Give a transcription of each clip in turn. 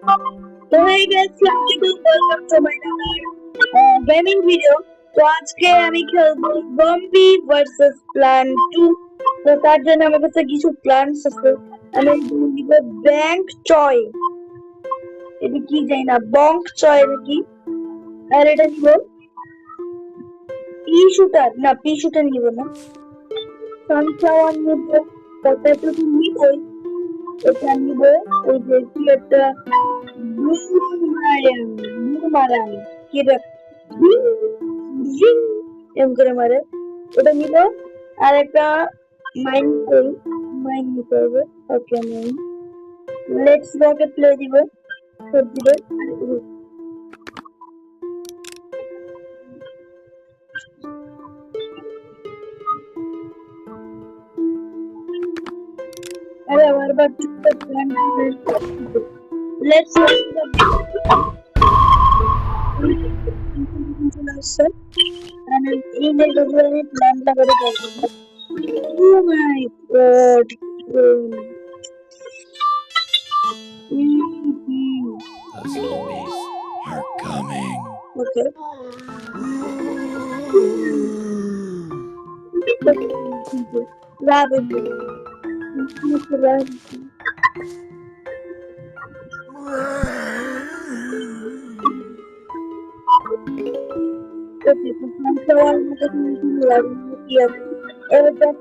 तो hey guys, welcome to my gaming video. তো আজকে আমি খেলবো জম্বি ভার্সেস প্ল্যান 2। তো তার জন্য আমার কাছে কিছু প্ল্যানস আছে। আমি নিব ব্যাংক চয়, এটা কি জানি না, বঙ্ক চয় নাকি। আর এটা নিব পি শুটার, না পি শুটার নিব না, সানফ্লাওয়ার নিব। পটেটো নিবই, এটা নিব। ওই যে কি একটা বুমারাং কি এম করে মারে, ওটা নিব। আর একটা মাইন নিতে হবে। ওকে, মাইন লেটস রকেট প্লে দিব, সব দিব। अरे हमारे पास कितना प्लान है, let's international and email delivery plan টা করে করব। Oh my god. The zombies are coming. Okay. Rabbit. Okay, so sunflower mother ever just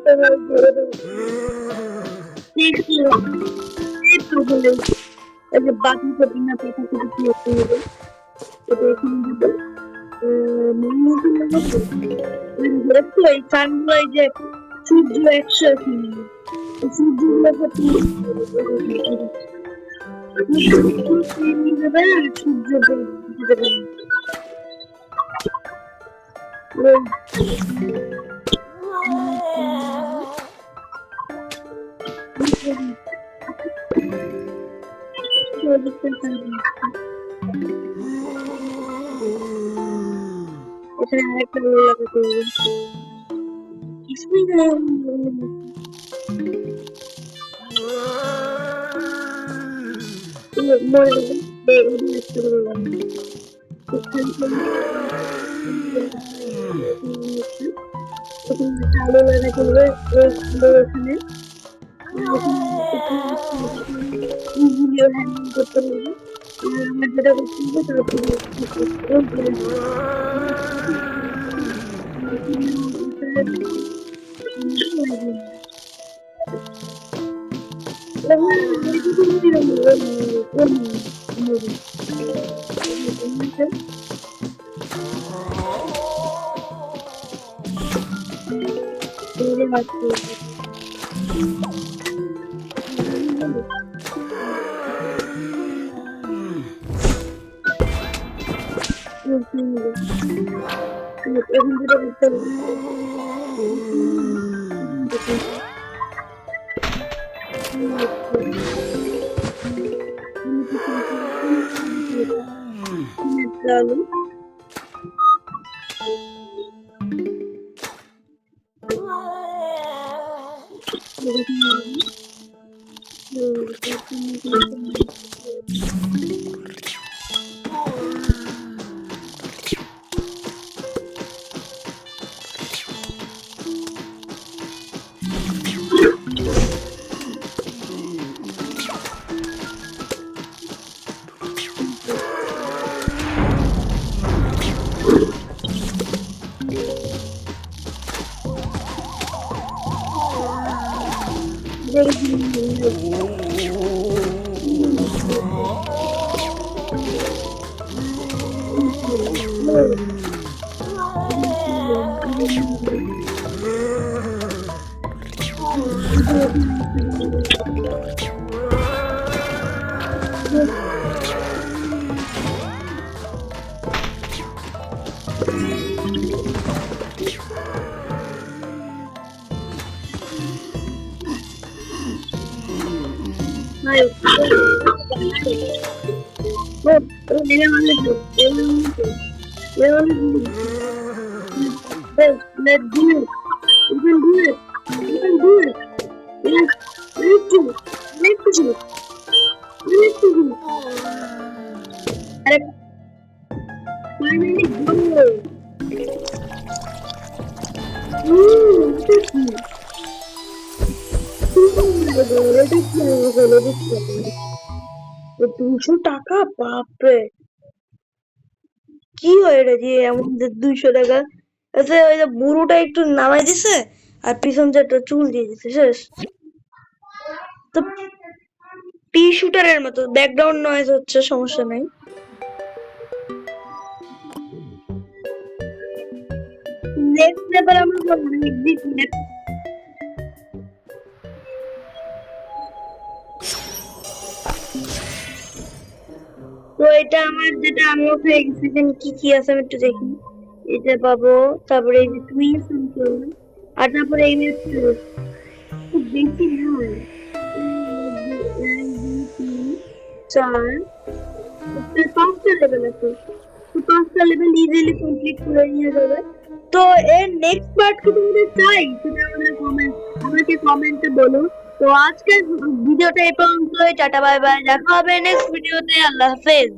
as a button for in a paper to be created. দেখো এই কানগুলো যে সূর্য একসাথে সূর্য এখানে আরেকটা লাগাতে হবে। কিছুই না, মরে চালু লাগা চলবে এখানে ভিডিও হ্যান্ডেল করতে হবে। আমার যেটা করতে Let's do it. You can do it. You can do it. Yes, let's do it. Let's do it. Let's do it. আরে ফাইনালি গো। দুশো টাকা, বাপরে কি হয় রে যে আমাদের 200 টাকা। আচ্ছা ওই যে বুড়োটা একটু নামাই দিছে আর পিছন একটা চুল দিয়ে দিছে শেষ। তো পি শুটারের মতো ব্যাকগ্রাউন্ড নয়েজ হচ্ছে, সমস্যা নাই। নেক্সট লেভেল আমরা করব এক্সিট নেক্সট। তো এটা আমার যেটা আমি ওখানে এক্সিডেন্ট কি কি আছে আমি একটু দেখি। এটা পাবো, তারপরে এই যে টুইন কন্ট্রোল, আর তারপরে এই খুব বেশি নয়, 4 5টা লেভেল আছে। তো 5টা লেভেল ইজিলি কমপ্লিট করে নিয়ে যাবে। তো এর নেক্সট পার্ট কি তোমরা চাই সেটা আমাকে কমেন্টে বলো। তো আজকের ভিডিওটা এই পর্যন্তই, টাটা বাই বাই, দেখা হবে নেক্সট ভিডিওতে, আল্লাহ হাফেজ।